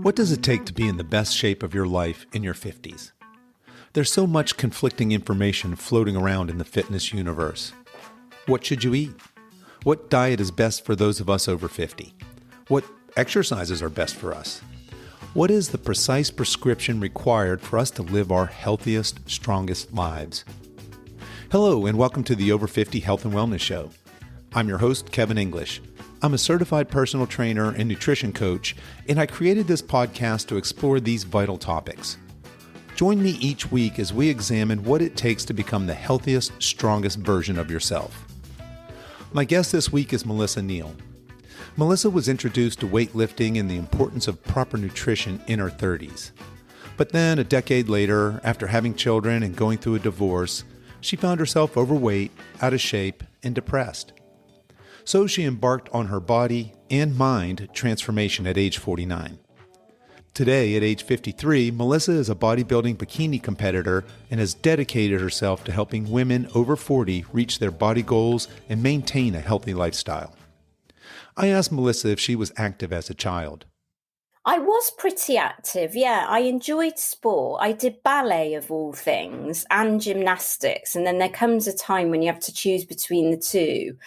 What does it take to be in the best shape of your life in your 50s? There's so much conflicting information floating around in the fitness universe. What should you eat? What diet is best for those of us over 50? What exercises are best for us? What is the precise prescription required for us to live our healthiest, strongest lives? Hello, and welcome to the Over 50 Health and Wellness Show. I'm your host, Kevin English. I'm a certified personal trainer and nutrition coach, and I created this podcast to explore these vital topics. Join me each week as we examine what it takes to become the healthiest, strongest version of yourself. My guest this week is Melissa Neill. Melissa was introduced to weightlifting and the importance of proper nutrition in her 30s. But then, a decade later, after having children and going through a divorce, she found herself overweight, out of shape, and depressed. So she embarked on her body and mind transformation at age 49. Today, at age 53, Melissa is a bodybuilding bikini competitor and has dedicated herself to helping women over 40 reach their body goals and maintain a healthy lifestyle. I asked Melissa if she was active as a child. I was pretty active, yeah. I enjoyed sport. I did ballet of all things and gymnastics. And then there comes a time when you have to choose between the two.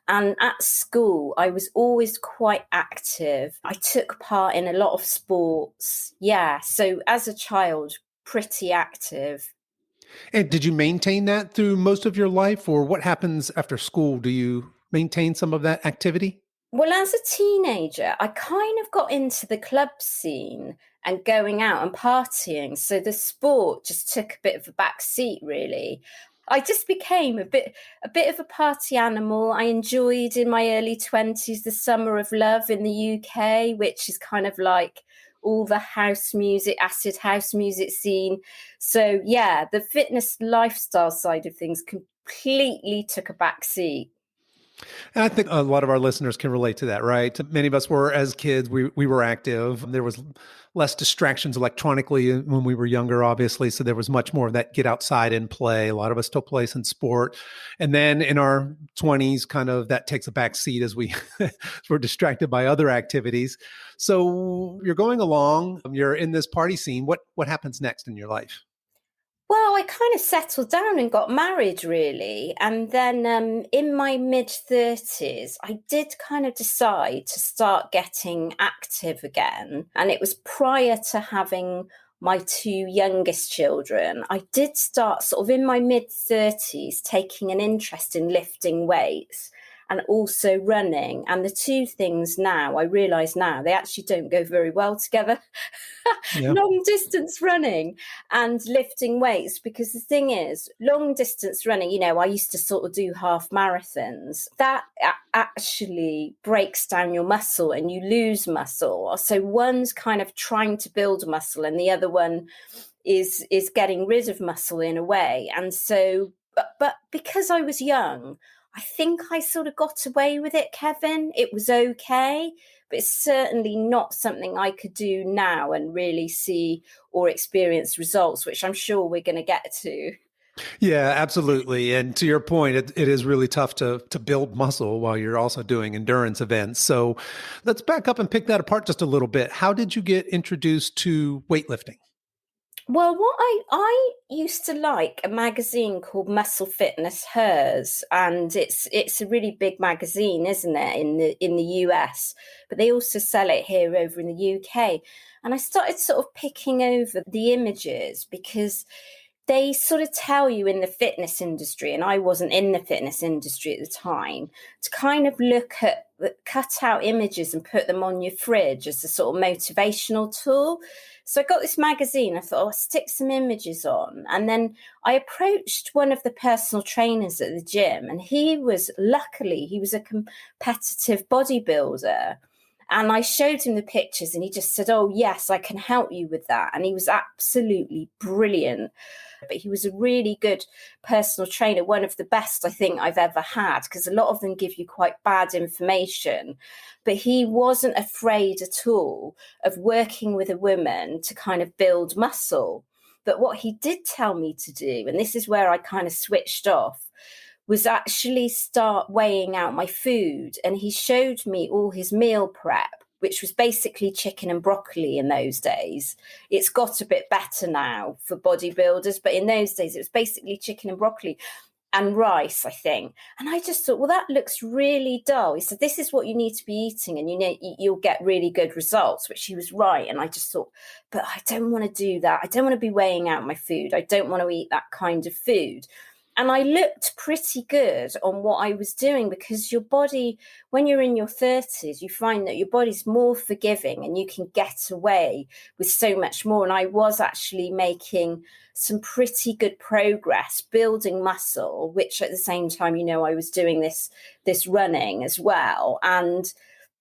And at school, I was always quite active. I took part in a lot of sports. Yeah, so as a child, pretty active. And did you maintain that through most of your life, or what happens after school? Do you maintain some of that activity? Well, as a teenager, I kind of got into the club scene and going out and partying. So the sport just took a bit of a back seat, really. I just became a bit of a party animal. I enjoyed in my early 20s the Summer of Love in the UK, which is kind of like all the house music, acid house music scene. So yeah, the fitness lifestyle side of things completely took a back seat. And I think a lot of our listeners can relate to that, right? Many of us were, as kids, we were active. There was less distractions electronically when we were younger, obviously. So there was much more of that get outside and play. A lot of us still play some sport. And then in our 20s, kind of that takes a back seat as we're distracted by other activities. So you're going along, you're in this party scene. What happens next in your life? Well, I kind of settled down and got married, really. And then in my mid-30s, I did kind of decide to start getting active again. And it was prior to having my two youngest children. I did start sort of in my mid-30s taking an interest in lifting weights and also running. And the two things now, I realise now, they actually don't go very well together. Yeah. Long distance running and lifting weights, because the thing is, long distance running, I used to sort of do half marathons. That actually breaks down your muscle and you lose muscle. So one's kind of trying to build muscle and the other one is getting rid of muscle in a way. And so, but because I was young, I think I sort of got away with it, Kevin. It was okay, but it's certainly not something I could do now and really see or experience results, which I'm sure we're going to get to. Yeah, absolutely. And to your point, it is really tough to build muscle while you're also doing endurance events. So let's back up and pick that apart just a little bit. How did you get introduced to weightlifting? Well, what I used to like a magazine called Muscle Fitness Hers, and it's a really big magazine, isn't it, in the US, but they also sell it here over in the UK. And I started sort of picking over the images because they sort of tell you in the fitness industry, and I wasn't in the fitness industry at the time, to kind of look at cut out images and put them on your fridge as a sort of motivational tool. So I got this magazine. I thought, I'll stick some images on. And then I approached one of the personal trainers at the gym, and he was a competitive bodybuilder. And I showed him the pictures and he just said, oh, yes, I can help you with that. And he was absolutely brilliant. But he was a really good personal trainer, one of the best I think I've ever had, because a lot of them give you quite bad information. But he wasn't afraid at all of working with a woman to kind of build muscle. But what he did tell me to do, and this is where I kind of switched off, was actually start weighing out my food. And he showed me all his meal prep. which was basically chicken and broccoli in those days. It's got a bit better now for bodybuilders, but in those days it was basically chicken and broccoli and rice, I think. And I just thought, well, that looks really dull. He said, this is what you need to be eating and you'll get really good results, which he was right. And I just thought, but I don't want to do that. I don't want to be weighing out my food. I don't want to eat that kind of food. And I looked pretty good on what I was doing, because your body, when you're in your 30s, you find that your body's more forgiving and you can get away with so much more. And I was actually making some pretty good progress building muscle, which at the same time, I was doing this running as well. And,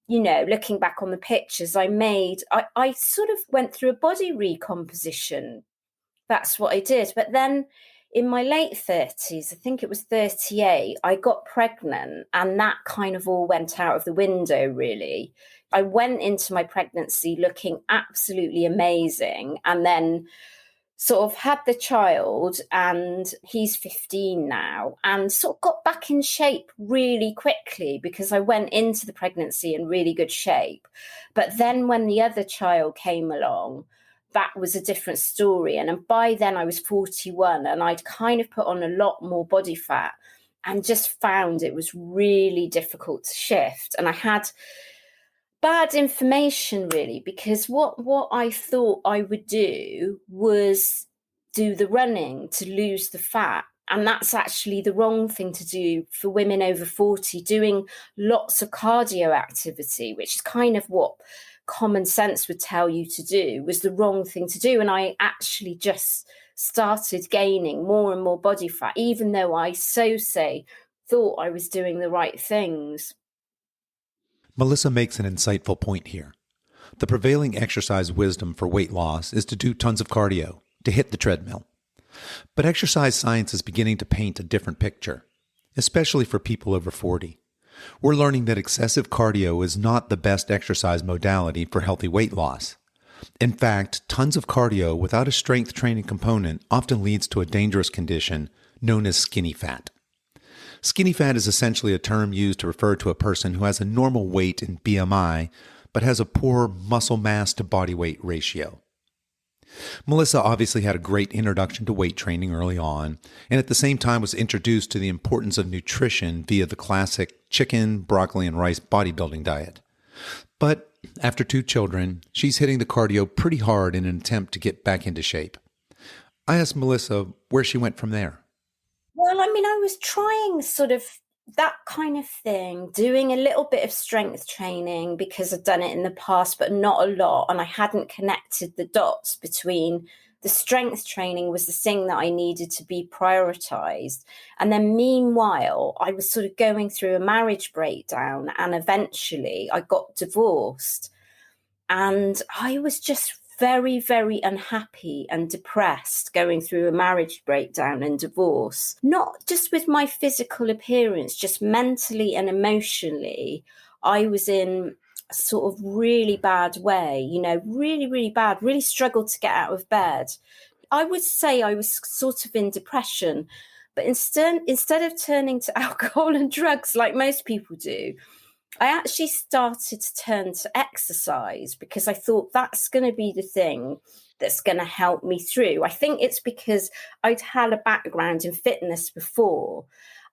looking back on the pictures I made, I sort of went through a body recomposition. That's what I did. But then in my late 30s, I think it was 38, I got pregnant, and that kind of all went out of the window, really. I went into my pregnancy looking absolutely amazing, and then sort of had the child, and he's 15 now, and sort of got back in shape really quickly because I went into the pregnancy in really good shape. But then when the other child came along, that was a different story. And by then I was 41 and I'd kind of put on a lot more body fat and just found it was really difficult to shift. And I had bad information, really, because what I thought I would do was do the running to lose the fat. And that's actually the wrong thing to do for women over 40, doing lots of cardio activity, which is kind of what common sense would tell you to do, was the wrong thing to do. And I actually just started gaining more and more body fat, even though I thought I was doing the right things. Melissa makes an insightful point here. The prevailing exercise wisdom for weight loss is to do tons of cardio, to hit the treadmill. But exercise science is beginning to paint a different picture, especially for people over 40. We're learning that excessive cardio is not the best exercise modality for healthy weight loss. In fact, tons of cardio without a strength training component often leads to a dangerous condition known as skinny fat. Skinny fat is essentially a term used to refer to a person who has a normal weight in BMI, but has a poor muscle mass to body weight ratio. Melissa obviously had a great introduction to weight training early on, and at the same time was introduced to the importance of nutrition via the classic chicken, broccoli, and rice bodybuilding diet. But after 2 children, she's hitting the cardio pretty hard in an attempt to get back into shape. I asked Melissa where she went from there. Well, I mean, I was trying sort of that kind of thing, doing a little bit of strength training because I'd done it in the past, but not a lot. And I hadn't connected the dots between the strength training was the thing that I needed to be prioritized. And then meanwhile, I was sort of going through a marriage breakdown, and eventually I got divorced. And I was just very, very unhappy and depressed going through a marriage breakdown and divorce, not just with my physical appearance, just mentally and emotionally. I was in a sort of really bad way, really, really bad, really struggled to get out of bed. I would say I was sort of in depression, but instead of turning to alcohol and drugs like most people do, I actually started to turn to exercise because I thought that's going to be the thing that's going to help me through. I think it's because I'd had a background in fitness before,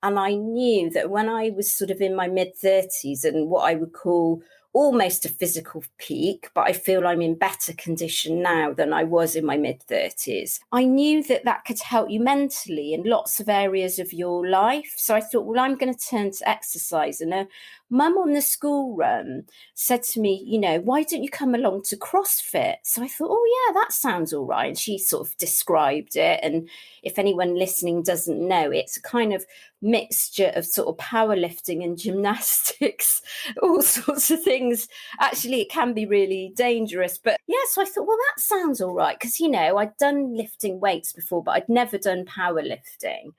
and I knew that when I was sort of in my mid-30s and what I would call almost a physical peak, but I feel I'm in better condition now than I was in my mid-30s. I knew that could help you mentally in lots of areas of your life. So I thought, well, I'm going to turn to exercise. And a mum on the school run said to me, why don't you come along to CrossFit? So I thought, oh, yeah, that sounds all right. And she sort of described it. And if anyone listening doesn't know, it's a kind of mixture of sort of powerlifting and gymnastics, all sorts of things. Actually, it can be really dangerous. But yeah, so I thought, well, that sounds all right. Because, I'd done lifting weights before, but I'd never done powerlifting.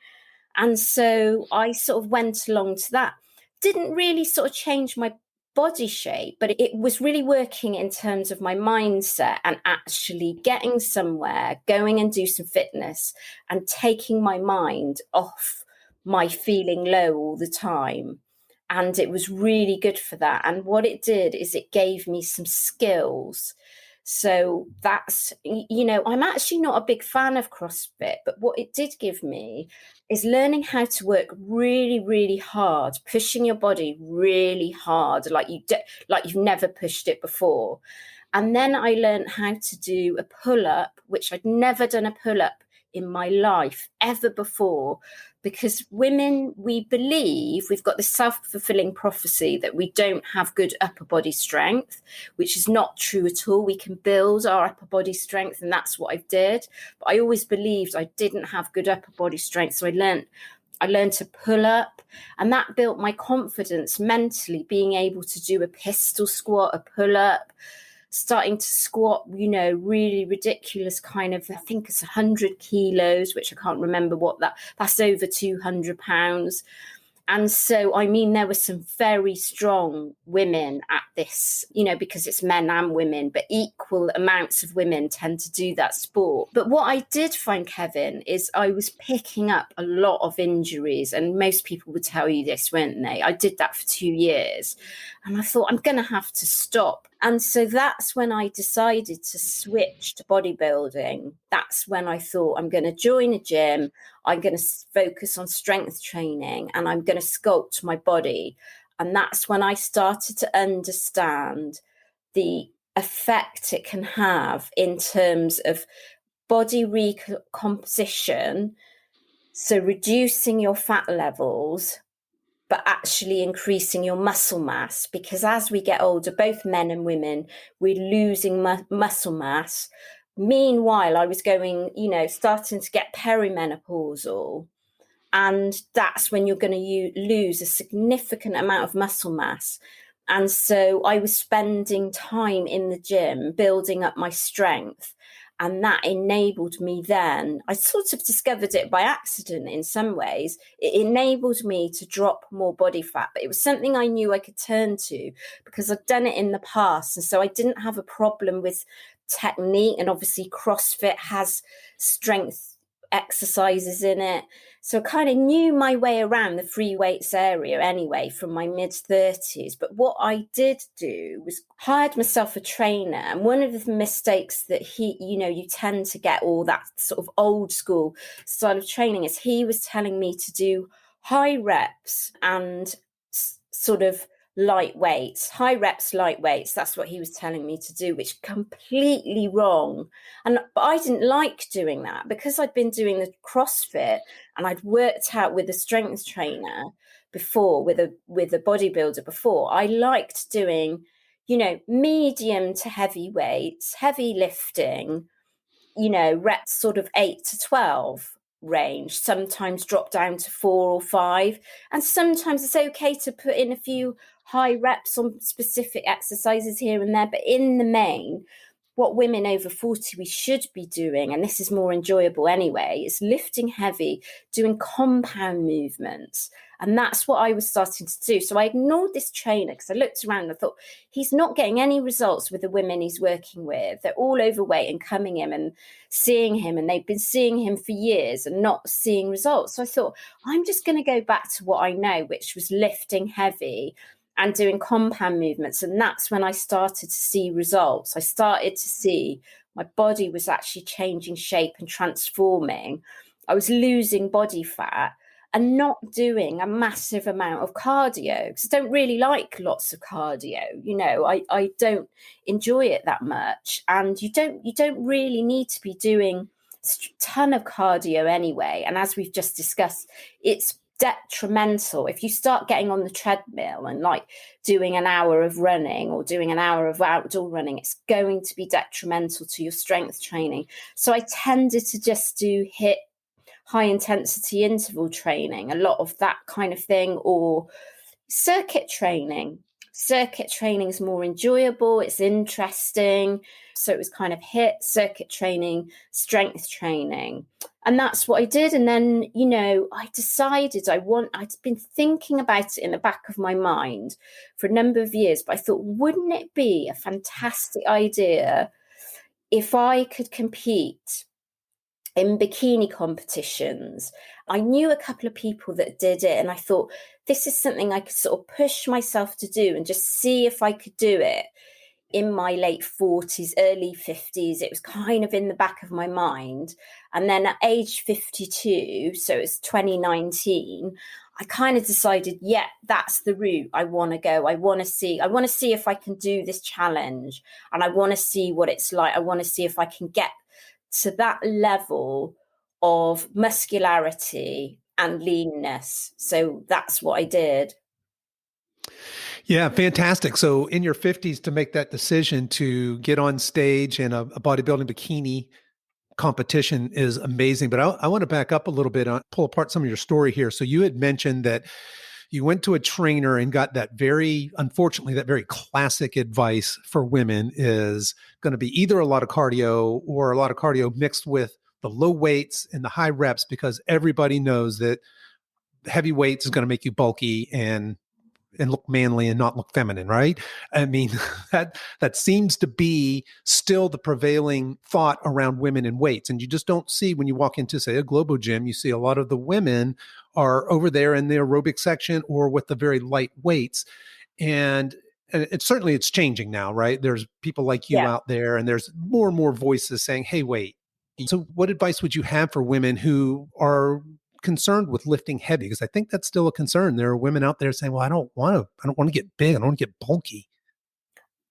And so I sort of went along to that. Didn't really sort of change my body shape, but it was really working in terms of my mindset and actually getting somewhere, going and do some fitness and taking my mind off my feeling low all the time. And it was really good for that. And what it did is it gave me some skills. So that's, I'm actually not a big fan of CrossFit, but what it did give me is learning how to work really, really hard, pushing your body really hard, like you've never pushed it before. And then I learned how to do a pull-up, which I'd never done a pull-up in my life ever before, because women, we believe we've got this self-fulfilling prophecy that we don't have good upper body strength, which is not true at all. We can build our upper body strength, and that's what I did. But I always believed I didn't have good upper body strength. So I learned to pull up, and that built my confidence mentally, being able to do a pistol squat, a pull up, starting to squat, really ridiculous kind of, I think it's 100 kilos, which I can't remember that's over 200 pounds. And so, there were some very strong women at this, because it's men and women, but equal amounts of women tend to do that sport. But what I did find, Kevin, is I was picking up a lot of injuries, and most people would tell you this, weren't they? I did that for 2 years, and I thought, I'm going to have to stop. And so that's when I decided to switch to bodybuilding. That's when I thought, I'm going to join a gym. I'm going to focus on strength training, and I'm going to sculpt my body. And that's when I started to understand the effect it can have in terms of body recomposition. So reducing your fat levels, but actually increasing your muscle mass, because as we get older, both men and women, we're losing muscle mass. Meanwhile, I was going, starting to get perimenopausal, and that's when you're going to lose a significant amount of muscle mass. And so I was spending time in the gym, building up my strength. And that enabled me then, I sort of discovered it by accident in some ways. It enabled me to drop more body fat, but it was something I knew I could turn to because I'd done it in the past. And so I didn't have a problem with technique. And obviously CrossFit has strength exercises in it. So I kind of knew my way around the free weights area anyway from my mid-30s. But what I did do was hired myself a trainer. And one of the mistakes that you tend to get all that sort of old school style of training is he was telling me to do high reps and sort of light weights, high reps, light weights. That's what he was telling me to do, which completely wrong. But I didn't like doing that because I'd been doing the CrossFit and I'd worked out with a strength trainer before, with a bodybuilder before. I liked doing, medium to heavy weights, heavy lifting, reps sort of 8 to 12 range, sometimes drop down to 4 or 5. And sometimes it's okay to put in a few high reps on specific exercises here and there. But in the main, what women over 40 we should be doing, and this is more enjoyable anyway, is lifting heavy, doing compound movements. And that's what I was starting to do. So I ignored this trainer because I looked around and I thought, he's not getting any results with the women he's working with. They're all overweight and coming in and seeing him, and they've been seeing him for years and not seeing results. So I thought, I'm just going to go back to what I know, which was lifting heavy and doing compound movements. And that's when I started to see results. I started to see my body was actually changing shape and transforming. I was losing body fat and not doing a massive amount of cardio, because I don't really like lots of cardio. I don't enjoy it that much. And you don't really need to be doing a ton of cardio anyway. And as we've just discussed, it's detrimental. If you start getting on the treadmill and like doing an hour of running or doing an hour of outdoor running, it's going to be detrimental to your strength training. So I tended to just do HIIT, high intensity interval training, a lot of that kind of thing, or circuit training. Circuit training is more enjoyable, it's interesting. So it was kind of HIIT, circuit training, strength training. And that's what I did. And then, I decided I'd been thinking about it in the back of my mind for a number of years, but I thought, wouldn't it be a fantastic idea if I could compete in bikini competitions? I knew a couple of people that did it, and I thought this is something I could sort of push myself to do and just see if I could do it in my late 40s, early 50s. It was kind of in the back of my mind. And then at age 52, so it's 2019, I kind of decided, yeah, that's the route I want to go. I want to see if I can do this challenge, and I want to see what it's like. I want to see if I can get to that level of muscularity and leanness. So that's what I did. Yeah, fantastic. So in your 50s to make that decision to get on stage in a bodybuilding bikini competition is amazing. But I want to back up a little bit, pull apart some of your story here. So you had mentioned that you went to a trainer and got unfortunately, that very classic advice for women is going to be either a lot of cardio or a lot of cardio mixed with the low weights and the high reps, because everybody knows that heavy weights is going to make you bulky and look manly and not look feminine, right? I mean, that seems to be still the prevailing thought around women in weights. And you just don't see, when you walk into, say, a Globo gym, you see a lot of the women are over there in the aerobic section or with the very light weights. And it's changing now, right? There's people like you out there, and there's more and more voices saying, hey, wait. So what advice would you have for women who are concerned with lifting heavy? Because I think that's still a concern. There are women out there saying, well, I don't want to get big. I don't want to get bulky.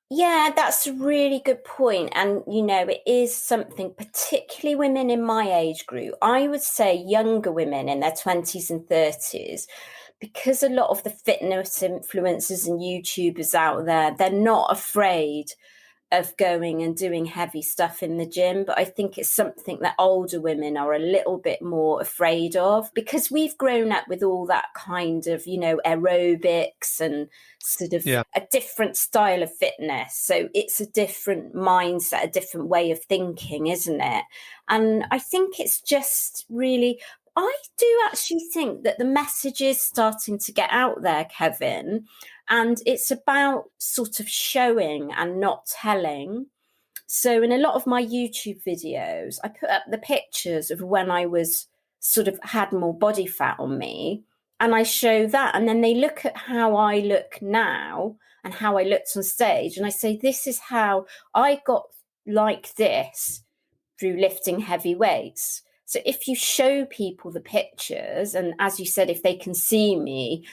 Yeah, that's a really good point. And, it is something, particularly women in my age group, I would say younger women in their 20s and 30s, because a lot of the fitness influencers and YouTubers out there, they're not afraid of going and doing heavy stuff in the gym. But I think it's something that older women are a little bit more afraid of, because we've grown up with all that kind of, aerobics and sort of a different style of fitness. So it's a different mindset, a different way of thinking, isn't it? And I think it's just really, I do actually think that the message is starting to get out there, Kevin. And it's about sort of showing and not telling. So in a lot of my YouTube videos, I put up the pictures of when I was sort of had more body fat on me, and I show that. And then they look at how I look now and how I looked on stage. And I say, this is how I got like this through lifting heavy weights. So if you show people the pictures, and as you said, if they can see me,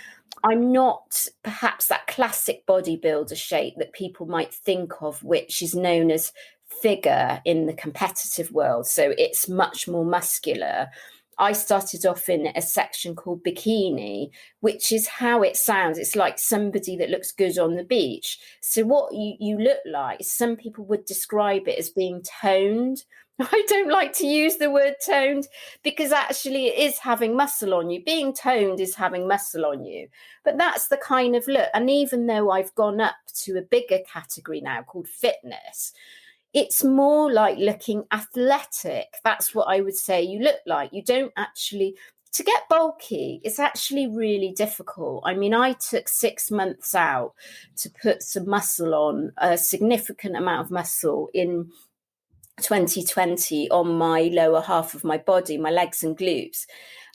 I'm not perhaps that classic bodybuilder shape that people might think of, which is known as figure in the competitive world. So it's much more muscular. I started off in a section called bikini, which is how it sounds. It's like somebody that looks good on the beach. So what you look like, some people would describe it as being toned. I don't like to use the word toned, because actually it is having muscle on you. Being toned is having muscle on you. But that's the kind of look. And even though I've gone up to a bigger category now called fitness, it's more like looking athletic. That's what I would say you look like. You don't actually, to get bulky, it's actually really difficult. I mean, I took 6 months out to put some muscle on, a significant amount of muscle in 2020 on my lower half of my body, my legs and glutes.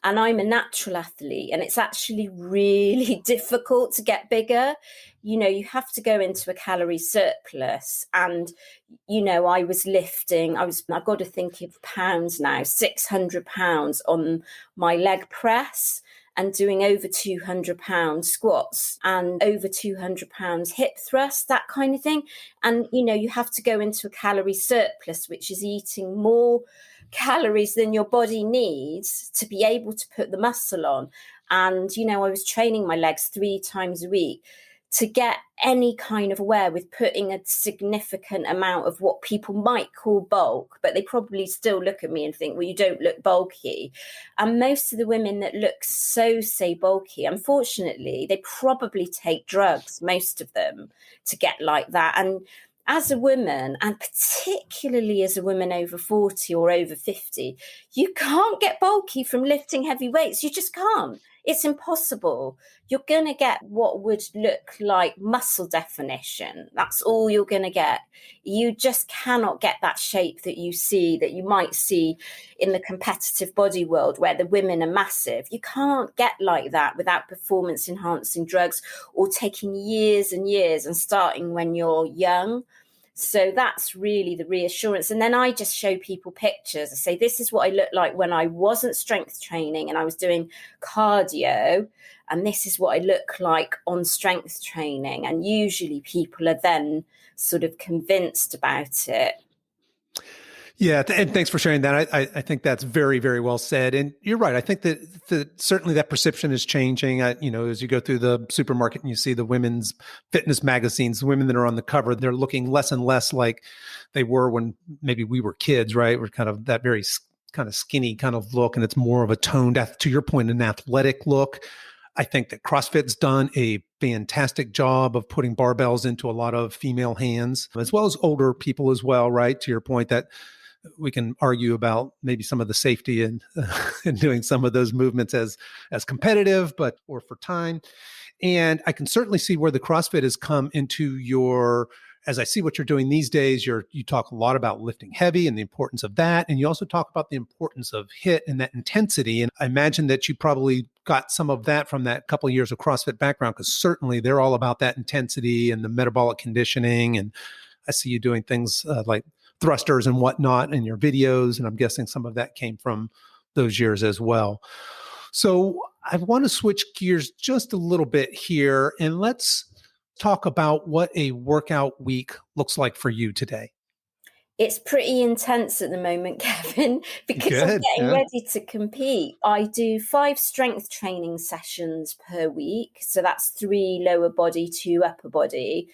And I'm a natural athlete, and it's actually really difficult to get bigger. You have to go into a calorie surplus. And, I was lifting, I've got to think of pounds now, 600 pounds on my leg press, and doing over 200 pounds squats and over 200 pounds hip thrust, that kind of thing. And, you have to go into a calorie surplus, which is eating more calories than your body needs to be able to put the muscle on. And, I was training my legs 3 times a week to get any kind of aware with putting a significant amount of what people might call bulk, but they probably still look at me and think, well, you don't look bulky. And most of the women that look say bulky, unfortunately, they probably take drugs, most of them, to get like that. And as a woman, and particularly as a woman over 40 or over 50, you can't get bulky from lifting heavy weights. You just can't. It's impossible. You're going to get what would look like muscle definition. That's all you're going to get. You just cannot get that shape that you might see in the competitive body world where the women are massive. You can't get like that without performance enhancing drugs or taking years and years and starting when you're young. So that's really the reassurance. And then I just show people pictures. I say, this is what I looked like when I wasn't strength training and I was doing cardio. And this is what I look like on strength training. And usually people are then sort of convinced about it. Yeah, and thanks for sharing that. I think that's very, very well said. And you're right. I think that certainly that perception is changing. As you go through the supermarket and you see the women's fitness magazines, the women that are on the cover, they're looking less and less like they were when maybe we were kids, right? We're kind of that very kind of skinny kind of look, and it's more of a toned, to your point, an athletic look. I think that CrossFit's done a fantastic job of putting barbells into a lot of female hands, as well as older people as well, right? To your point that we can argue about maybe some of the safety in doing some of those movements as competitive, or for time. And I can certainly see where the CrossFit has come into as I see what you're doing these days, you talk a lot about lifting heavy and the importance of that. And you also talk about the importance of HIIT and that intensity. And I imagine that you probably got some of that from that couple of years of CrossFit background, because certainly they're all about that intensity and the metabolic conditioning. And I see you doing things like thrusters and whatnot in your videos. And I'm guessing some of that came from those years as well. So I want to switch gears just a little bit here, and let's talk about what a workout week looks like for you today. It's pretty intense at the moment, Kevin, because I'm getting ready to compete. I do 5 strength training sessions per week. So that's 3 lower body, 2 upper body.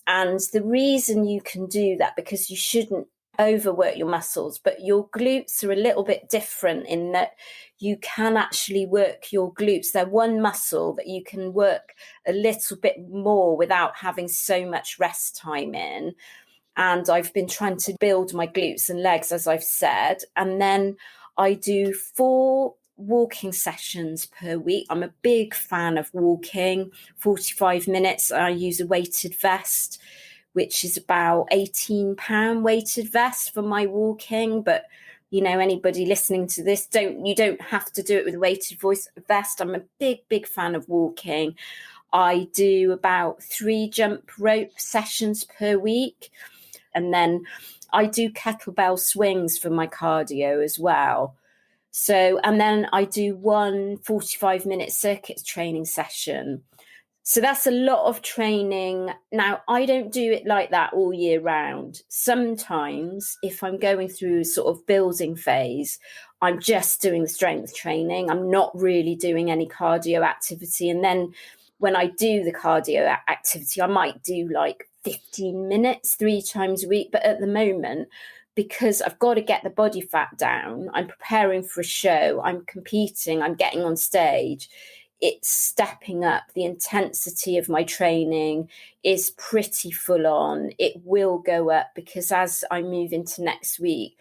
And the reason you can do that, because you shouldn't overwork your muscles, but your glutes are a little bit different in that you can actually work your glutes. They're one muscle that you can work a little bit more without having so much rest time in. And I've been trying to build my glutes and legs, as I've said. And then I do 4 walking sessions per week. I'm a big fan of walking, 45 minutes. I use a weighted vest, which is about £18 weighted vest for my walking. But, anybody listening to this, you don't have to do it with a weighted vest. I'm a big fan of walking. I do about 3 jump rope sessions per week. And then I do kettlebell swings for my cardio as well. So, and then I do 1 45-minute circuit training session. So that's a lot of training. Now, I don't do it like that all year round. Sometimes if I'm going through sort of building phase, I'm just doing the strength training. I'm not really doing any cardio activity. And then when I do the cardio activity, I might do like 15 minutes 3 times a week. But at the moment, because I've got to get the body fat down, I'm preparing for a show, I'm competing, I'm getting on stage, it's stepping up. The intensity of my training is pretty full on. It will go up because as I move into next week,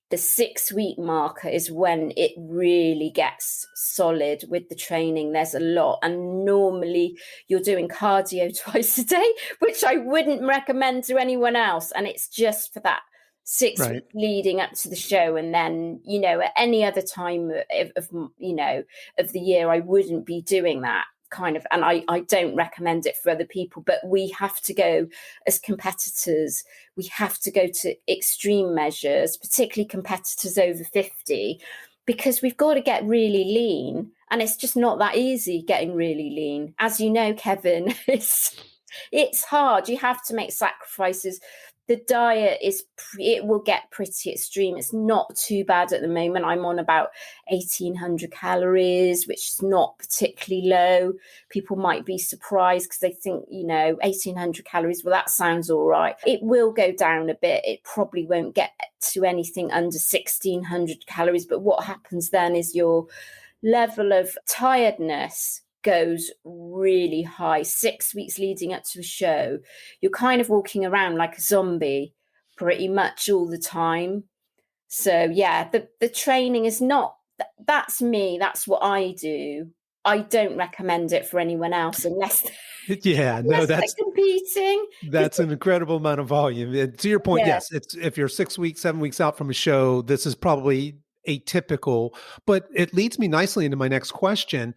the 6-week marker is when it really gets solid with the training. There's a lot. And normally you're doing cardio twice a day, which I wouldn't recommend to anyone else. And it's just for that 6 weeks leading up to the show. And then, at any other time of the year, I wouldn't be doing that kind of, and I don't recommend it for other people, but we have to go as competitors, we have to go to extreme measures, particularly competitors over 50, because we've got to get really lean. And it's just not that easy getting really lean. As you know, Kevin, it's hard. You have to make sacrifices. The diet it will get pretty extreme. It's not too bad at the moment. I'm on about 1,800 calories, which is not particularly low. People might be surprised because they think, 1,800 calories, well, that sounds all right. It will go down a bit. It probably won't get to anything under 1,600 calories. But what happens then is your level of tiredness goes really high. 6 weeks leading up to the show, you're kind of walking around like a zombie pretty much all the time. So yeah, the training is not, that's me, that's what I do. I don't recommend it for anyone else unless Yeah, no, unless they're competing. that's an incredible amount of volume. And to your point, Yeah. yes, it's if you're 6 weeks, 7 weeks out from a show, this is probably atypical. But it leads me nicely into my next question.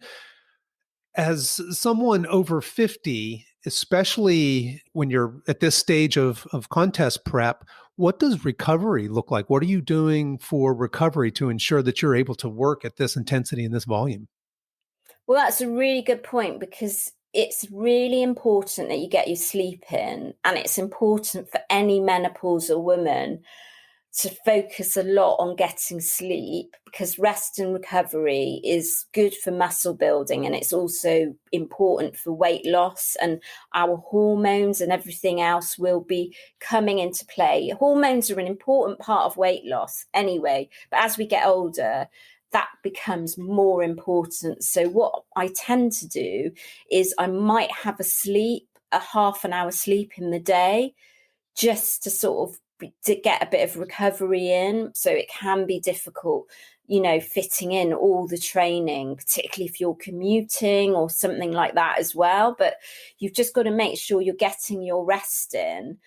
As someone over 50, especially when you're at this stage of contest prep, what does recovery look like? What are you doing for recovery to ensure that you're able to work at this intensity and this volume? Well, that's a really good point, because it's really important that you get your sleep in, and it's important for any menopausal woman to focus a lot on getting sleep, because rest and recovery is good for muscle building, and it's also important for weight loss, and our hormones and everything else will be coming into play. Hormones are an important part of weight loss anyway, but as we get older, that becomes more important. So what I tend to do is I might have a half an hour sleep in the day, just to sort of to get a bit of recovery in. So it can be difficult, fitting in all the training, particularly if you're commuting or something like that as well. But you've just got to make sure you're getting your rest in.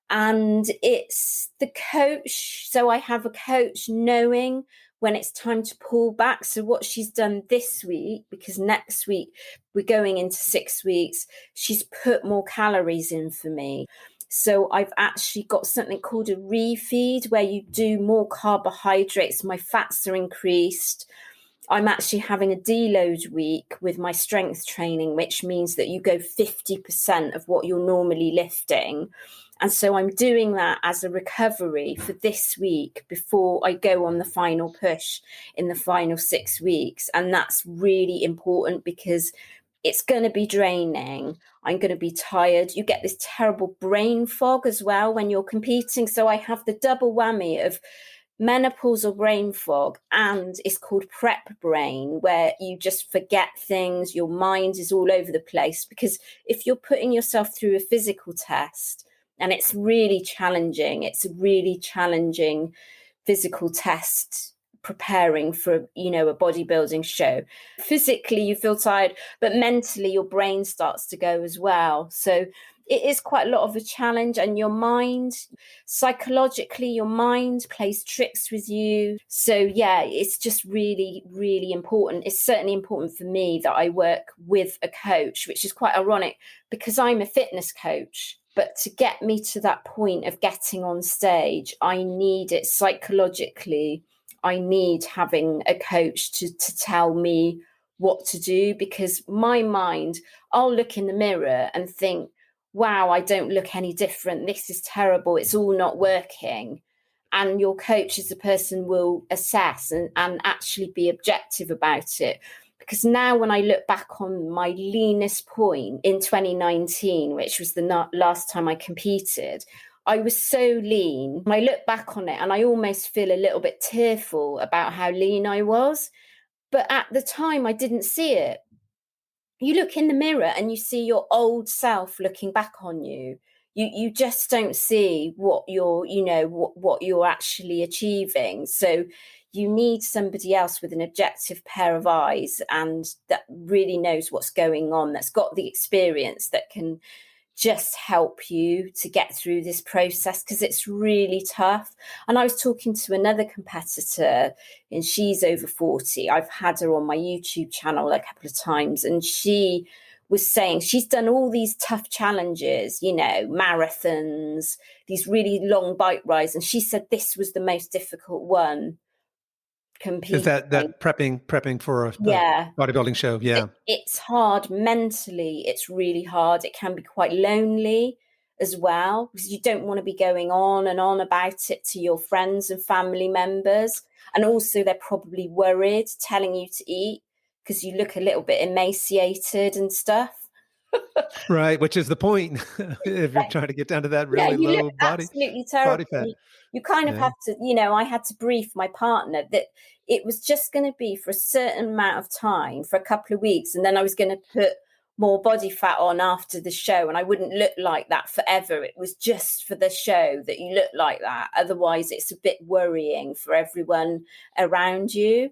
And it's the coach. So I have a coach knowing when it's time to pull back. So what she's done this week, because next week we're going into 6 weeks, she's put more calories in for me. So I've actually got something called a refeed, where you do more carbohydrates. My fats are increased. I'm actually having a deload week with my strength training, which means that you go 50% of what you're normally lifting. And so I'm doing that as a recovery for this week before I go on the final push in the final 6 weeks. And that's really important, because it's going to be draining. I'm going to be tired. You get this terrible brain fog as well when you're competing. So I have the double whammy of menopausal brain fog, and it's called prep brain, where you just forget things. Your mind is all over the place, because if you're putting yourself through a physical test, and it's really challenging, it's a really challenging physical test, preparing for, a bodybuilding show. Physically, you feel tired, but mentally, your brain starts to go as well. So it is quite a lot of a challenge, and your mind, psychologically, your mind plays tricks with you. So yeah, it's just really, really important. It's certainly important for me that I work with a coach, which is quite ironic because I'm a fitness coach. But to get me to that point of getting on stage, I need it psychologically. I need having a coach to tell me what to do, because my mind, I'll look in the mirror and think, wow, I don't look any different. This is terrible. It's all not working. And your coach as a person will assess and actually be objective about it. Because now when I look back on my leanest point in 2019, which was the last time I competed, I was so lean. I look back on it and I almost feel a little bit tearful about how lean I was. But at the time, I didn't see it. You look in the mirror and you see your old self looking back on you. You just don't see what you're, what you're actually achieving. So you need somebody else with an objective pair of eyes and that really knows what's going on, that's got the experience, that can just help you to get through this process, because it's really tough. And I was talking to another competitor, and she's over 40. I've had her on my YouTube channel a couple of times, and she was saying she's done all these tough challenges, marathons, these really long bike rides. And she said this was the most difficult one. Is that prepping for a bodybuilding show? Yeah. It's hard mentally. It's really hard. It can be quite lonely as well, because you don't want to be going on and on about it to your friends and family members. And also they're probably worried telling you to eat because you look a little bit emaciated and stuff. Right, which is the point if you're trying to get down to that really low absolutely terrible. body fat. You kind of have to, I had to brief my partner that it was just going to be for a certain amount of time, for a couple of weeks, and then I was going to put more body fat on after the show, and I wouldn't look like that forever. It was just for the show that you look like that. Otherwise, it's a bit worrying for everyone around you.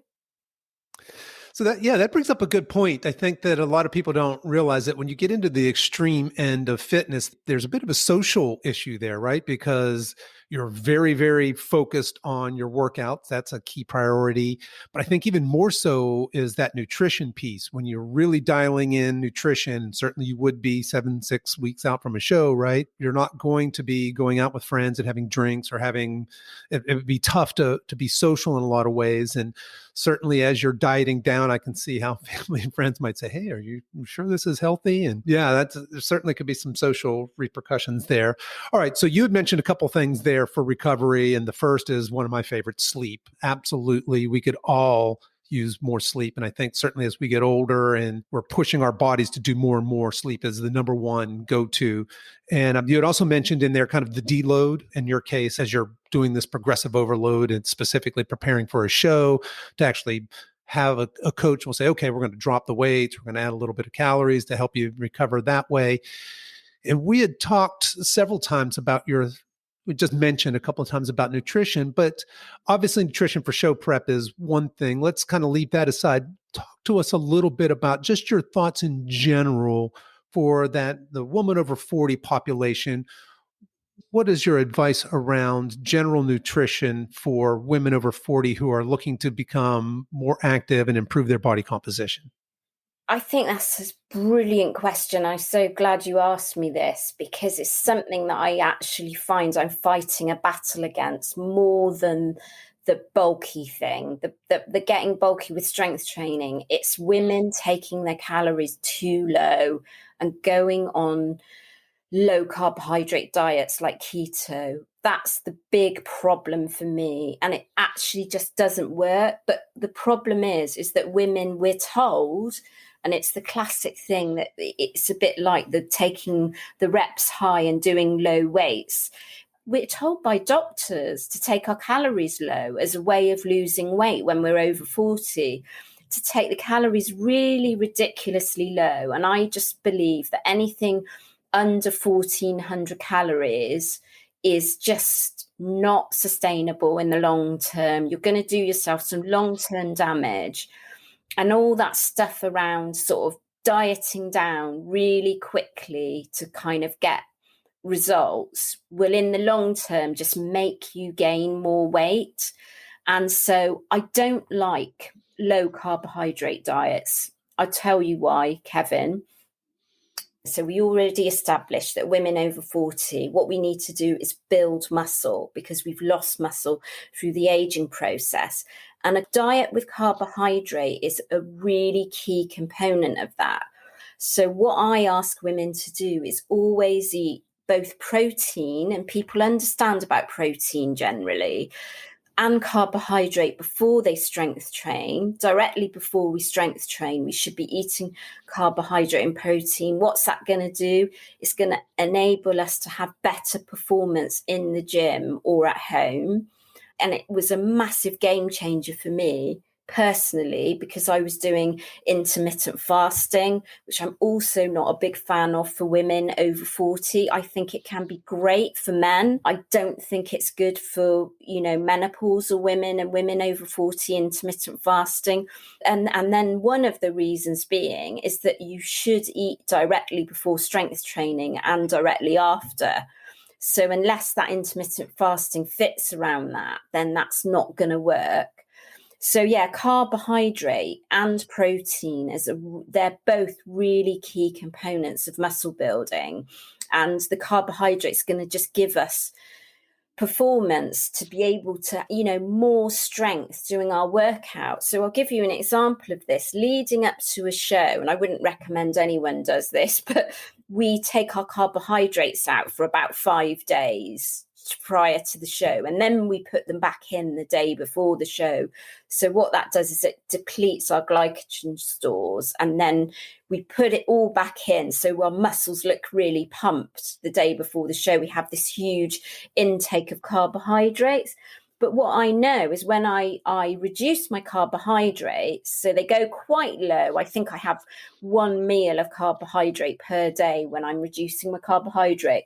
So that brings up a good point. I think that a lot of people don't realize that when you get into the extreme end of fitness, there's a bit of a social issue there, right? Because you're very, very focused on your workouts. That's a key priority. But I think even more so is that nutrition piece. When you're really dialing in nutrition, and certainly you would be 6 weeks out from a show, right? You're not going to be going out with friends and having drinks or it would be tough to be social in a lot of ways. And certainly as you're dieting down, I can see how family and friends might say, hey, are you sure this is healthy? And yeah, there certainly could be some social repercussions there. All right. So you had mentioned a couple things there for recovery. And the first is one of my favorites, sleep. Absolutely. We could all use more sleep. And I think certainly as we get older and we're pushing our bodies to do more and more, sleep is the number one go-to. And you had also mentioned in there kind of the deload in your case, as you're doing this progressive overload and specifically preparing for a show, to actually have a coach will say, okay, we're going to drop the weights. We're going to add a little bit of calories to help you recover that way. And we had talked several times about we just mentioned a couple of times about nutrition, but obviously nutrition for show prep is one thing. Let's kind of leave that aside. Talk to us a little bit about just your thoughts in general for the woman over 40 population. What is your advice around general nutrition for women over 40 who are looking to become more active and improve their body composition? I think that's a brilliant question. I'm so glad you asked me this, because it's something that I actually find I'm fighting a battle against more than the bulky thing, the getting bulky with strength training. It's women taking their calories too low and going on low carbohydrate diets like keto. That's the big problem for me. And it actually just doesn't work. But the problem is that women, we're told, and it's the classic thing that it's a bit like the taking the reps high and doing low weights. We're told by doctors to take our calories low as a way of losing weight when we're over 40, to take the calories really ridiculously low. And I just believe that anything under 1,400 calories is just not sustainable in the long term. You're going to do yourself some long-term damage. And all that stuff around sort of dieting down really quickly to kind of get results will in the long term just make you gain more weight. And so I don't like low carbohydrate diets. I'll tell you why, Kevin. So we already established that women over 40, what we need to do is build muscle, because we've lost muscle through the aging process. And a diet with carbohydrate is a really key component of that. So what I ask women to do is always eat both protein, and people understand about protein generally, and carbohydrate before they strength train. Directly before we strength train, we should be eating carbohydrate and protein. What's that going to do? It's going to enable us to have better performance in the gym or at home. And it was a massive game changer for me personally, because I was doing intermittent fasting, which I'm also not a big fan of for women over 40. I think it can be great for men. I don't think it's good for, menopausal women and women over 40, intermittent fasting. And then one of the reasons being is that you should eat directly before strength training and directly after. So unless that intermittent fasting fits around that, then that's not going to work. So yeah, carbohydrate and protein they're both really key components of muscle building. And the carbohydrate's going to just give us performance to be able to, more strength doing our workout. So I'll give you an example of this. Leading up to a show, and I wouldn't recommend anyone does this, but we take our carbohydrates out for about 5 days prior to the show, and then we put them back in the day before the show. So what that does is it depletes our glycogen stores, and then we put it all back in, so our muscles look really pumped the day before the show. We have this huge intake of carbohydrates. But what I know is when I reduce my carbohydrates, so they go quite low. I think I have 1 meal of carbohydrate per day when I'm reducing my carbohydrate.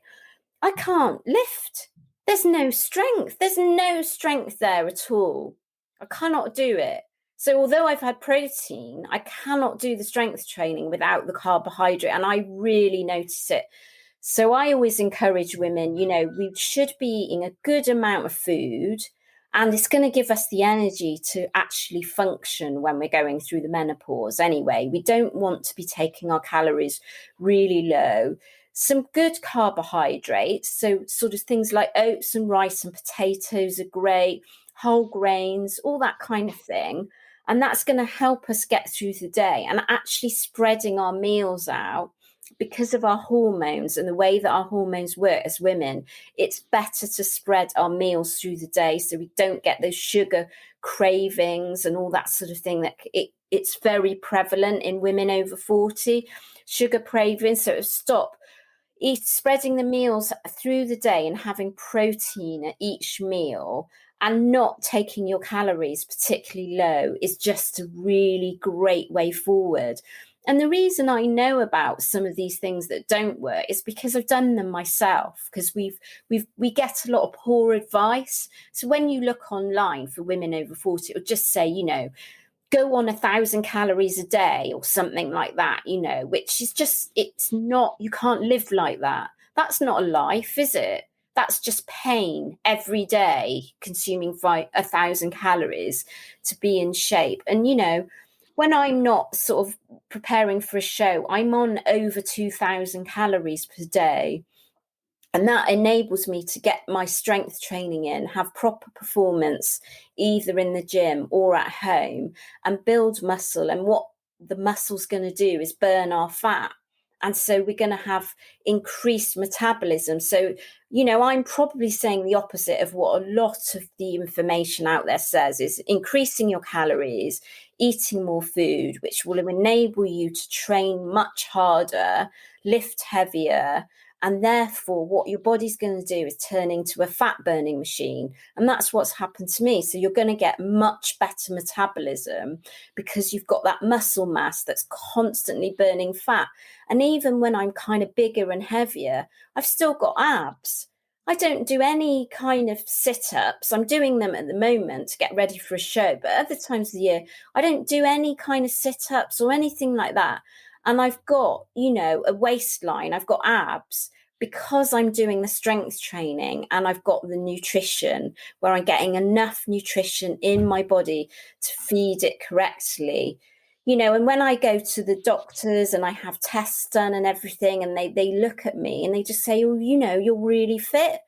I can't lift. There's no strength. There's no strength there at all. I cannot do it. So although I've had protein, I cannot do the strength training without the carbohydrate, and I really notice it. So I always encourage women, we should be eating a good amount of food, and it's going to give us the energy to actually function when we're going through the menopause anyway. We don't want to be taking our calories really low. Some good carbohydrates, so sort of things like oats and rice and potatoes are great, whole grains, all that kind of thing. And that's going to help us get through the day, and actually spreading our meals out. Because of our hormones and the way that our hormones work as women, it's better to spread our meals through the day so we don't get those sugar cravings and all that sort of thing that it's very prevalent in women over 40, sugar cravings. So stop spreading the meals through the day and having protein at each meal and not taking your calories particularly low is just a really great way forward. And the reason I know about some of these things that don't work is because I've done them myself, because we get a lot of poor advice. So when you look online for women over 40, it'll just say, go on 1,000 calories a day or something like that, which is just, it's not, you can't live like that. That's not a life, is it? That's just pain every day, consuming 1,000 calories to be in shape. And, when I'm not sort of preparing for a show, I'm on over 2,000 calories per day. And that enables me to get my strength training in, have proper performance, either in the gym or at home, and build muscle. And what the muscle's going to do is burn our fat. And so we're going to have increased metabolism. So, I'm probably saying the opposite of what a lot of the information out there says, is increasing your calories, eating more food, which will enable you to train much harder, lift heavier. And therefore, what your body's going to do is turn into a fat burning machine. And that's what's happened to me. So you're going to get much better metabolism because you've got that muscle mass that's constantly burning fat. And even when I'm kind of bigger and heavier, I've still got abs. I don't do any kind of sit-ups. I'm doing them at the moment to get ready for a show. But other times of the year, I don't do any kind of sit-ups or anything like that. And I've got, a waistline, I've got abs because I'm doing the strength training, and I've got the nutrition where I'm getting enough nutrition in my body to feed it correctly. And when I go to the doctors and I have tests done and everything, and they look at me and they just say, oh, you're really fit.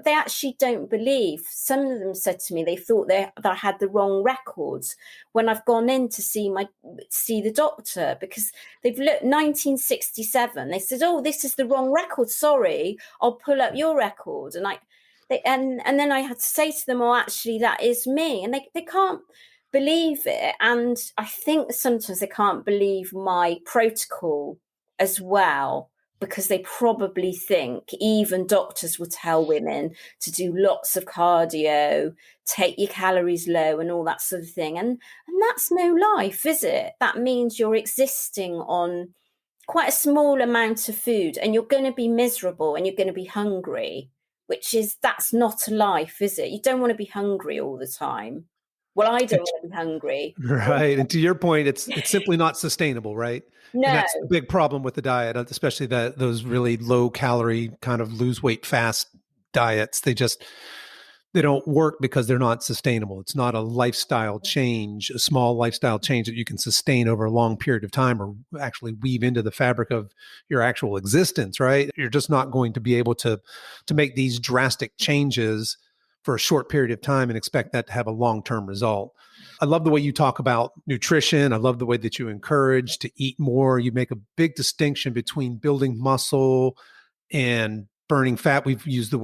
They actually don't believe. Some of them said to me they thought that I had the wrong records when I've gone in to see the doctor, because they've looked 1967. They said, "Oh, this is the wrong record. Sorry, I'll pull up your record." And and then I had to say to them, "Oh, actually, that is me," and they can't believe it. And I think sometimes they can't believe my protocol as well, because they probably think even doctors will tell women to do lots of cardio, take your calories low and all that sort of thing. And that's no life, is it? That means you're existing on quite a small amount of food, and you're going to be miserable and you're going to be hungry, that's not a life, is it? You don't want to be hungry all the time. Well, I don't want to be hungry. Right. And to your point, it's simply not sustainable, right? No. And that's the big problem with the diet, especially those really low calorie kind of lose weight fast diets. They don't work because they're not sustainable. It's not a lifestyle change, a small lifestyle change that you can sustain over a long period of time or actually weave into the fabric of your actual existence, right? You're just not going to be able to make these drastic changes for a short period of time and expect that to have a long-term result. I love the way you talk about nutrition. I love the way that you encourage to eat more. You make a big distinction between building muscle and burning fat. You've used the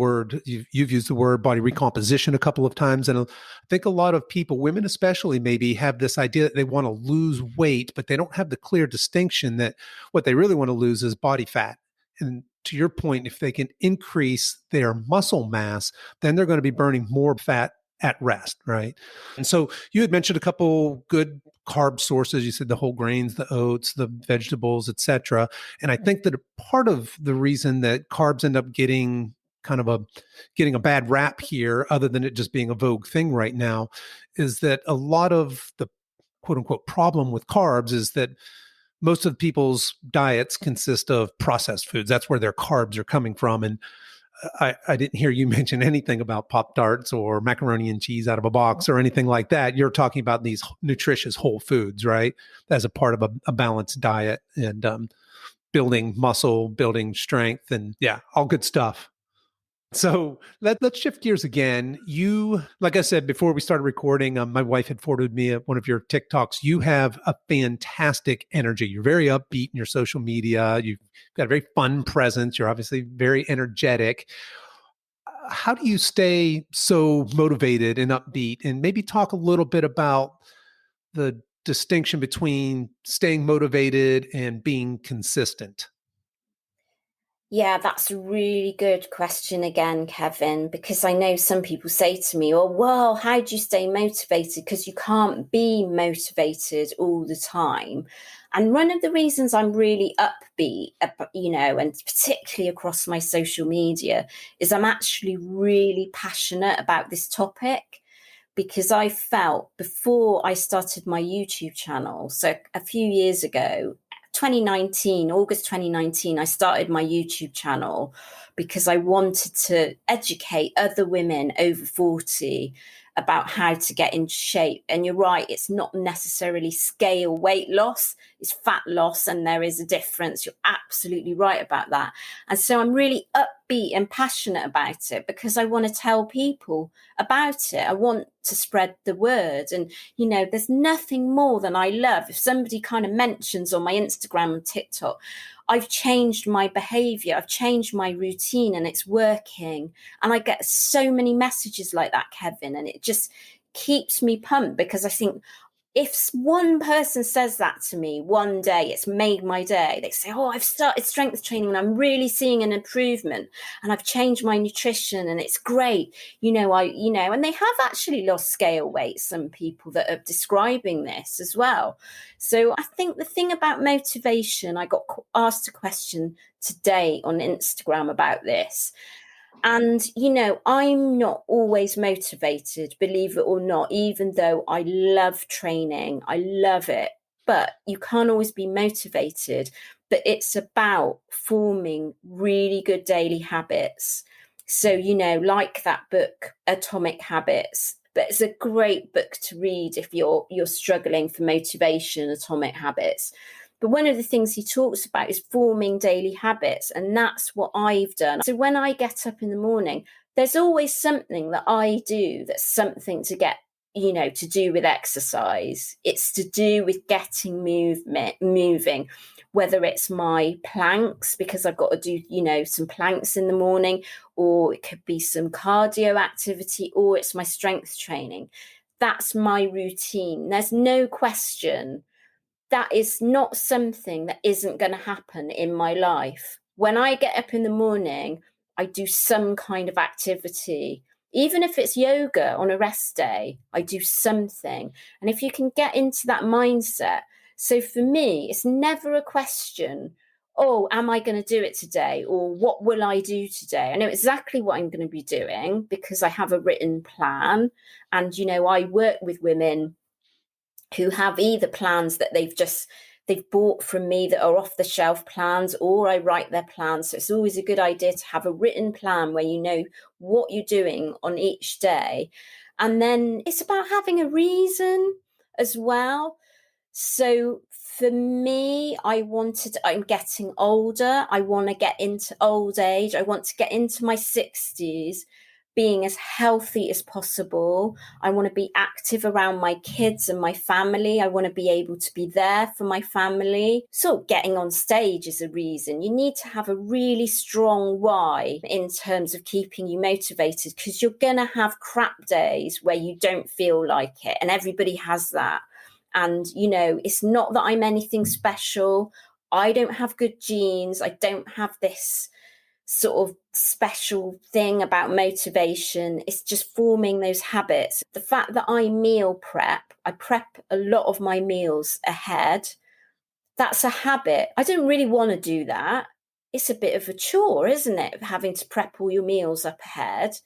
word body recomposition a couple of times. And I think a lot of people, women especially, maybe have this idea that they want to lose weight, but they don't have the clear distinction that what they really want to lose is body fat. And to your point, if they can increase their muscle mass, then they're going to be burning more fat at rest, right? And so you had mentioned a couple good carb sources. You said the whole grains, the oats, the vegetables, et cetera. And I think that a part of the reason that carbs end up getting a bad rap here, other than it just being a vogue thing right now, is that a lot of the quote unquote problem with carbs is that most of people's diets consist of processed foods. That's where their carbs are coming from. And I didn't hear you mention anything about Pop-Tarts or macaroni and cheese out of a box or anything like that. You're talking about these nutritious whole foods, right? As a part of a balanced diet and building muscle, building strength, and yeah, all good stuff. So let's shift gears again. You, like I said, before we started recording, my wife had forwarded me one of your TikToks. You have a fantastic energy. You're very upbeat in your social media. You've got a very fun presence. You're obviously very energetic. How do you stay so motivated and upbeat? And maybe talk a little bit about the distinction between staying motivated and being consistent. Yeah, that's a really good question again, Kevin, because I know some people say to me, oh, well, how do you stay motivated? Because you can't be motivated all the time. And one of the reasons I'm really upbeat, and particularly across my social media, is I'm actually really passionate about this topic. Because I felt before I started my YouTube channel, so a few years ago, August 2019, I started my YouTube channel because I wanted to educate other women over 40 about how to get in shape. And you're right, it's not necessarily scale weight loss, it's fat loss, and there is a difference. You're absolutely right about that. And so I'm really upbeat and passionate about it because I want to tell people about it. I want to spread the word. And, there's nothing more than I love. If somebody kind of mentions on my Instagram and TikTok, I've changed my behavior, I've changed my routine and it's working. And I get so many messages like that, Kevin, and it just keeps me pumped because I think if one person says that to me one day, it's made my day. They say, oh, I've started strength training and I'm really seeing an improvement and I've changed my nutrition and it's great. And they have actually lost scale weight, some people that are describing this as well. So I think the thing about motivation, I got asked a question today on Instagram about this. And, I'm not always motivated, believe it or not, even though I love training. I love it. But you can't always be motivated. But it's about forming really good daily habits. So, like that book, Atomic Habits. But it's a great book to read if you're struggling for motivation, Atomic Habits. But one of the things he talks about is forming daily habits. And that's what I've done. So when I get up in the morning, there's always something that I do that's something to get, to do with exercise. It's to do with getting moving, whether it's my planks, because I've got to do, some planks in the morning, or it could be some cardio activity, or it's my strength training. That's my routine. There's no question. That is not something that isn't going to happen in my life. When I get up in the morning, I do some kind of activity. Even if it's yoga on a rest day, I do something. And if you can get into that mindset, so for me, it's never a question, oh, am I going to do it today? Or what will I do today? I know exactly what I'm going to be doing because I have a written plan. And, I work with women who have either plans that they've bought from me that are off the shelf plans, or I write their plans. So it's always a good idea to have a written plan where you know what you're doing on each day. And then it's about having a reason as well. So for me, I'm getting older. I want to get into old age. I want to get into my 60s being as healthy as possible. I want to be active around my kids and my family. I want to be able to be there for my family. So getting on stage is a reason. You need to have a really strong why in terms of keeping you motivated, because you're going to have crap days where you don't feel like it. And everybody has that. And, it's not that I'm anything special. I don't have good genes. I don't have this sort of special thing about motivation. It's just forming those habits. The fact that I prep a lot of my meals ahead. That's a habit. I don't really want to do that. It's a bit of a chore, isn't it? Having to prep all your meals up ahead.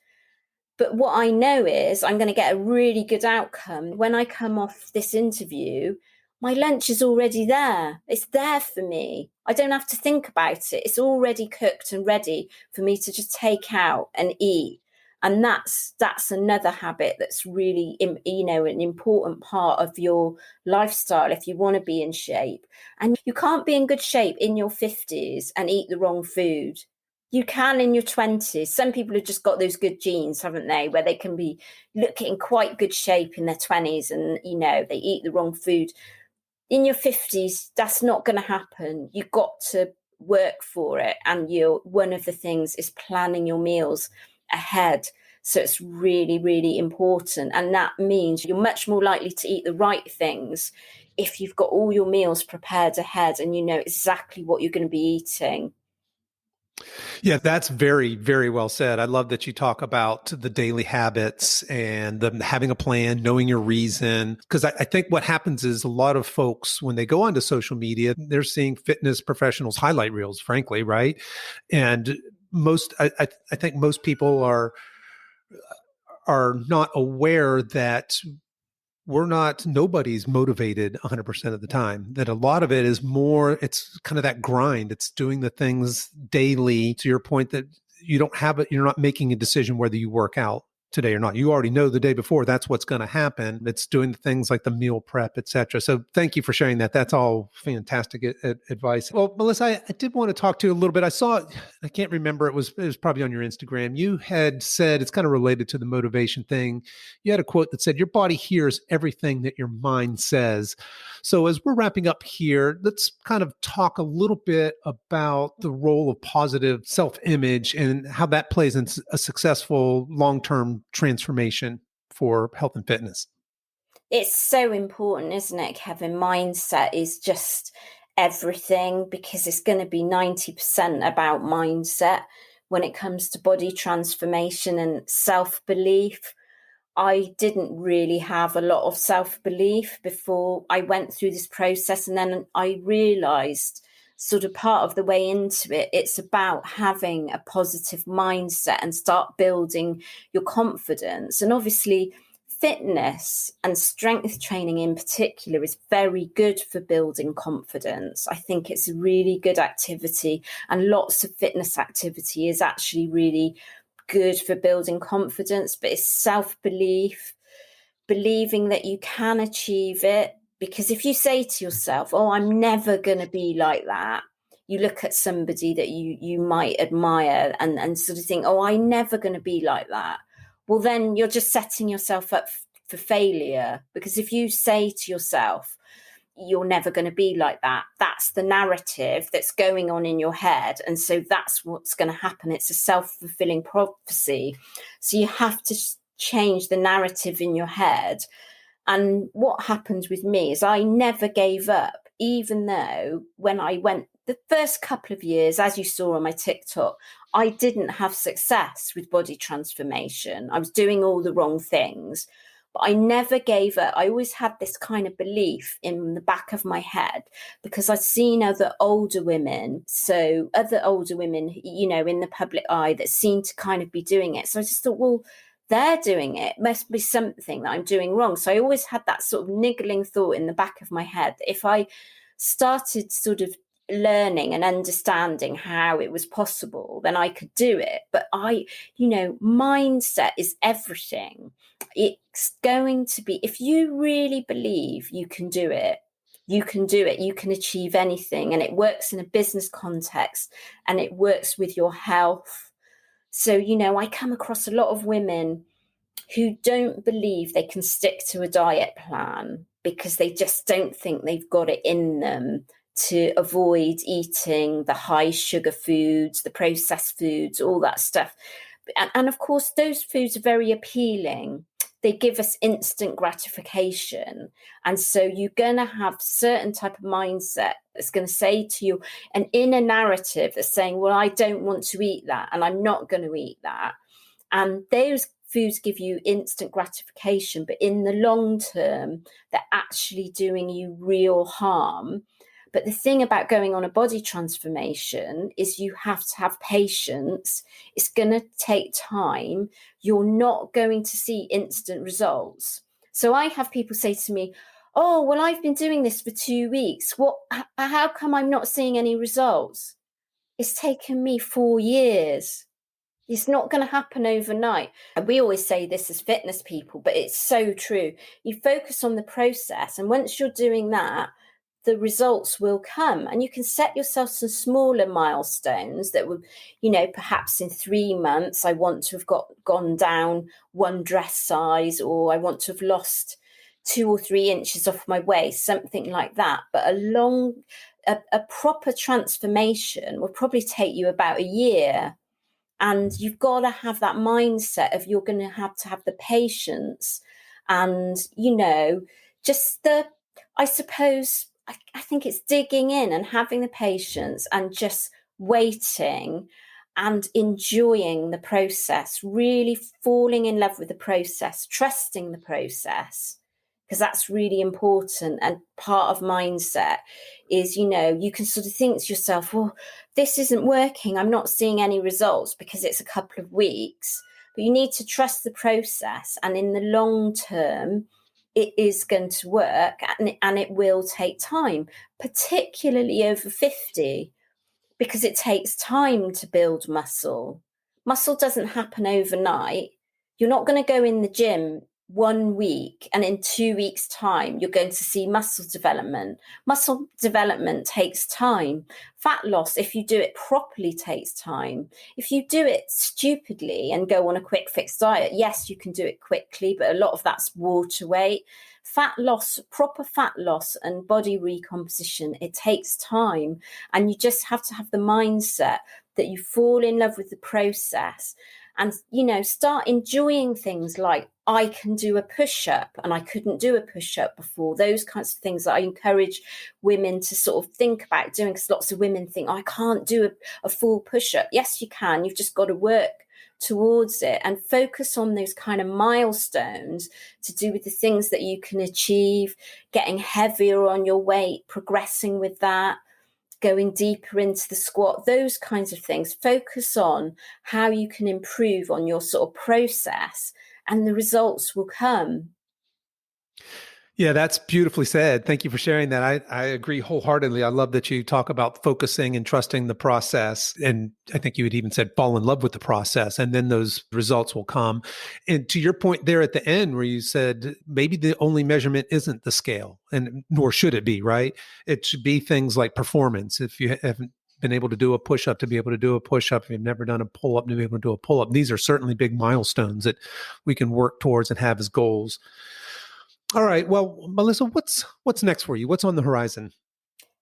But what I know is I'm going to get a really good outcome. When I come off this interview, my lunch is already there. It's there for me. I don't have to think about it. It's already cooked and ready for me to just take out and eat. And that's another habit that's really, an important part of your lifestyle if you want to be in shape. And you can't be in good shape in your 50s and eat the wrong food. You can in your 20s. Some people have just got those good genes, haven't they, where they can be looking in quite good shape in their 20s and, they eat the wrong food. In your 50s, that's not going to happen. You've got to work for it. And one of the things is planning your meals ahead. So it's really, really important. And that means you're much more likely to eat the right things if you've got all your meals prepared ahead and you know exactly what you're going to be eating. Yeah, that's very, very well said. I love that you talk about the daily habits and having a plan, knowing your reason. Because I think what happens is a lot of folks, when they go onto social media, they're seeing fitness professionals highlight reels, frankly, right? And I think most people are not aware that nobody's motivated 100% of the time, that a lot of it is more, it's kind of that grind. It's doing the things daily, to your point, that you're not making a decision whether you work out today or not. You already know the day before that's what's going to happen. It's doing the things like the meal prep, etc. So thank you for sharing that. That's all fantastic advice. Well, Melissa, I did want to talk to you a little bit. I can't remember, it was probably on your Instagram. You had said, it's kind of related to the motivation thing. You had a quote that said, your body hears everything that your mind says. So as we're wrapping up here, let's kind of talk a little bit about the role of positive self-image and how that plays in a successful long-term transformation for health and fitness. It's so important, isn't it, Kevin? Mindset is just everything, because it's going to be 90% about mindset when it comes to body transformation and self-belief. I didn't really have a lot of self-belief before I went through this process. And then I realized, sort of part of the way into it, it's about having a positive mindset and start building your confidence. And obviously, fitness and strength training in particular is very good for building confidence. I think it's a really good activity, and lots of fitness activity is actually really good for building confidence, but it's self-belief, believing that you can achieve it. Because if you say to yourself, oh, I'm never going to be like that, you look at somebody that you might admire and sort of think, oh, I'm never going to be like that. Well, then you're just setting yourself up for failure. Because if you say to yourself, you're never going to be like that, that's the narrative that's going on in your head. And so that's what's going to happen. It's a self-fulfilling prophecy. So you have to change the narrative in your head. And what happened with me is I never gave up, even though when I went the first couple of years, as you saw on my TikTok, I didn't have success with body transformation. I was doing all the wrong things. But I never gave up. I always had this kind of belief in the back of my head, because I'd seen other older women, in the public eye that seemed to kind of be doing it. So I just thought, well, they're doing it. It must be something that I'm doing wrong. So I always had that sort of niggling thought in the back of my head that if I started sort of learning and understanding how it was possible, then I could do it. But mindset is everything. It's going to be, if you really believe you can do it, you can do it. You can achieve anything. And it works in a business context, and it works with your health. So, I come across a lot of women who don't believe they can stick to a diet plan because they just don't think they've got it in them to avoid eating the high sugar foods, the processed foods, all that stuff. And of course, those foods are very appealing. They give us instant gratification. And so you're going to have certain type of mindset that's going to say to you, an inner narrative that's saying, well, I don't want to eat that, and I'm not going to eat that. And those foods give you instant gratification, but in the long term, they're actually doing you real harm. But the thing about going on a body transformation is you have to have patience. It's going to take time. You're not going to see instant results. So I have people say to me, oh, well, I've been doing this for 2 weeks. How come I'm not seeing any results? It's taken me 4 years. It's not going to happen overnight. And we always say this as fitness people, but it's so true. You focus on the process, and once you're doing that, the results will come. And you can set yourself some smaller milestones that would, perhaps in 3 months, I want to have gone down 1 dress size, or I want to have lost 2 or 3 inches off my waist, something like that. But a proper transformation will probably take you about a year. And you've got to have that mindset of you're going to have the patience and, I suppose, I think it's digging in and having the patience and just waiting and enjoying the process, really falling in love with the process, trusting the process, because that's really important. And part of mindset is, you can sort of think to yourself, well, this isn't working. I'm not seeing any results because it's a couple of weeks. But you need to trust the process. And in the long term, it is going to work, and it will take time, particularly over 50, because it takes time to build muscle. Muscle doesn't happen overnight. You're not going to go in the gym 1 week and in 2 weeks' time, you're going to see muscle development. Muscle development takes time. Fat loss, if you do it properly, takes time. If you do it stupidly and go on a quick fix diet, yes, you can do it quickly, but a lot of that's water weight. Fat loss, proper fat loss and body recomposition, it takes time. And you just have to have the mindset that you fall in love with the process and, start enjoying things like, I can do a push-up and I couldn't do a push-up before. Those kinds of things that I encourage women to sort of think about doing, because lots of women think, I can't do a full push-up. Yes, you can. You've just got to work towards it and focus on those kind of milestones to do with the things that you can achieve, getting heavier on your weight, progressing with that, going deeper into the squat, those kinds of things. Focus on how you can improve on your sort of process, and the results will come. Yeah, that's beautifully said. Thank you for sharing that. I agree wholeheartedly. I love that you talk about focusing and trusting the process. And I think you had even said fall in love with the process, and then those results will come. And to your point there at the end, where you said maybe the only measurement isn't the scale, and nor should it be, right? It should be things like performance. If you haven't been able to do a push-up, to be able to do a push-up, if you've never done a pull-up, to be able to do a pull-up, these are certainly big milestones that we can work towards and have as goals. All right. Well, Melissa, what's next for you? What's on the horizon?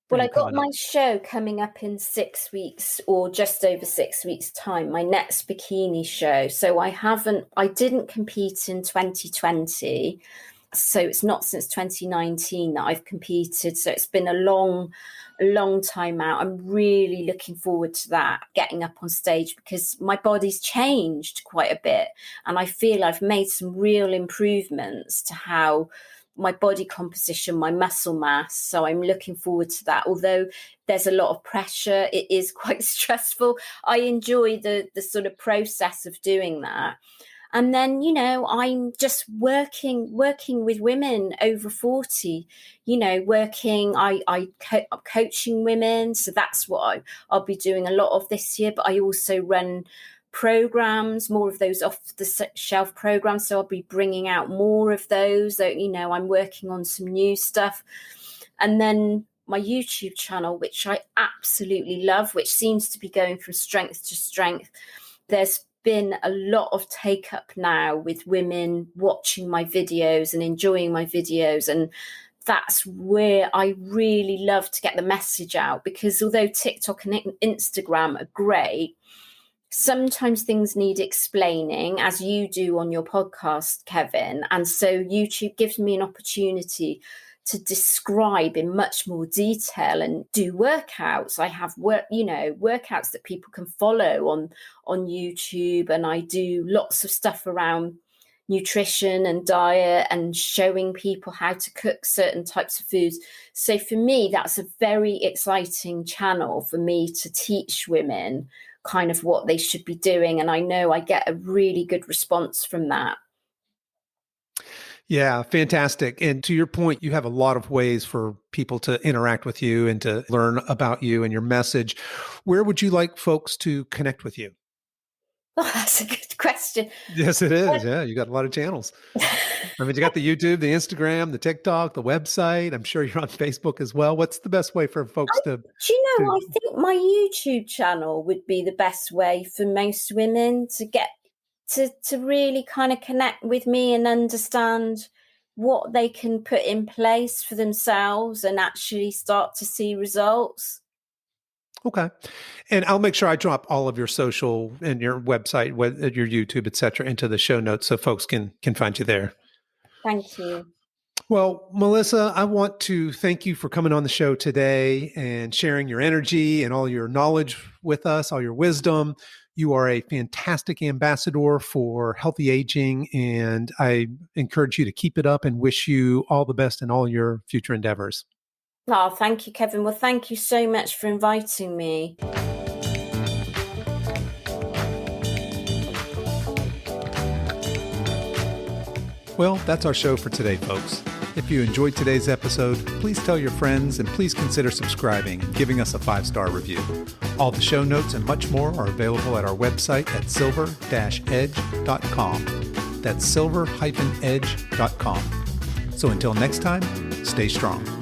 Well, I got my show coming up in 6 weeks, or just over 6 weeks' time, my next bikini show. So I didn't compete in 2020. So it's not since 2019 that I've competed. So it's been a long time out. I'm really looking forward to that, getting up on stage, because my body's changed quite a bit. And I feel I've made some real improvements to how my body composition, my muscle mass. So I'm looking forward to that. Although there's a lot of pressure, it is quite stressful. I enjoy the sort of process of doing that. And then, I'm just working with women over 40, I'm coaching women. So that's what I'll be doing a lot of this year. But I also run programs, more of those off the shelf programs. So I'll be bringing out more of those. So, I'm working on some new stuff. And then my YouTube channel, which I absolutely love, which seems to be going from strength to strength. There's been a lot of take up now with women watching my videos and enjoying my videos, and that's where I really love to get the message out, because although TikTok and Instagram are great, sometimes things need explaining, as you do on your podcast, Kevin. And so YouTube gives me an opportunity to describe in much more detail and do workouts. I have workouts that people can follow on YouTube, and I do lots of stuff around, nutrition and diet and showing people how to cook certain types of foods. So for me, that's a very exciting channel for me to teach women kind of what they should be doing. And I know I get a really good response from that. Yeah, fantastic. And to your point, you have a lot of ways for people to interact with you and to learn about you and your message. Where would you like folks to connect with you? Oh, that's a good question. Yes, it is. Yeah, you got a lot of channels. I mean, you got the YouTube, the Instagram, the TikTok, the website. I'm sure you're on Facebook as well. What's the best way for folks to? Do you know, I think my YouTube channel would be the best way for most women to get to really kind of connect with me and understand what they can put in place for themselves and actually start to see results. Okay. And I'll make sure I drop all of your social and your website, your YouTube, et cetera, into the show notes so folks can find you there. Thank you. Well, Melissa, I want to thank you for coming on the show today and sharing your energy and all your knowledge with us, all your wisdom. You are a fantastic ambassador for healthy aging, and I encourage you to keep it up and wish you all the best in all your future endeavors. Oh, thank you, Kevin. Well, thank you so much for inviting me. Well, that's our show for today, folks. If you enjoyed today's episode, please tell your friends and please consider subscribing and giving us a 5-star review. All the show notes and much more are available at our website at silver-edge.com. That's silver-edge.com. So until next time, stay strong.